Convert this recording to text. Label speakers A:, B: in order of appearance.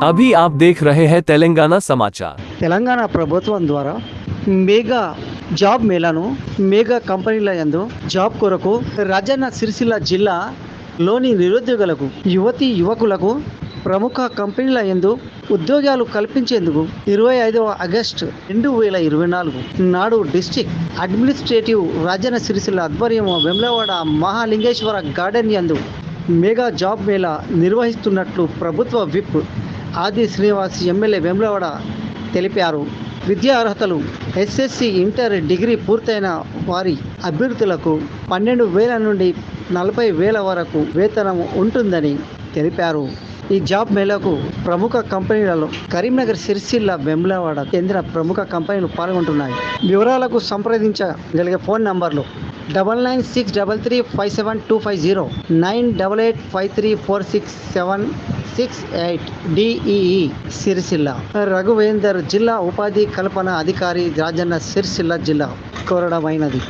A: अभी आप देख रहे हैं तेलंगाना समाचार।
B: తెలంగాణ ప్రభుత్వం ద్వారా మెగా జాబ్ మేళాను మెగా కంపెనీల యందు జాబ్ కొరకు రాజన్న సిరిసిల్ల జిల్లాలోని నిరుద్యోగులకు యువతీ యువకులకు ప్రముఖ కంపెనీల యందు ఉద్యోగాలు కల్పించేందుకు 25వ ఆగస్టు 2024 నాడు డిస్ట్రిక్ట్ అడ్మినిస్ట్రేటివ్ రాజన్న సిరిసిల్ల ఆధ్వర్యం వెమ్లవాడ మహాలింగేశ్వర గార్డెన్ యందు మెగా జాబ్ మేళా నిర్వహిస్తున్నట్లు ప్రభుత్వ విప్ ఆది శ్రీనివాస్ ఎమ్మెల్యే వేములవాడ తెలిపారు. విద్యా అర్హతలు ఎస్ఎస్సి, ఇంటర్, డిగ్రీ పూర్తయిన వారి అభ్యర్థులకు 12,000 నుండి 40,000 వరకు వేతనం ఉంటుందని తెలిపారు. ఈ జాబ్ మేళాకు ప్రముఖ కంపెనీలలో కరీంనగర్, సిరిసిల్ల, వేములవాడ చెందిన ప్రముఖ కంపెనీలు పాల్గొంటున్నాయి. వివరాలకు సంప్రదించగలిగే ఫోన్ నంబర్లు 9963357250 9883467668 DEE సిరిసిల్ల. రఘువేందర్, జిల్లా ఉపాధి కల్పన అధికారి, రాజన్న సిరిసిల్ల జిల్లా కోరడమైనది.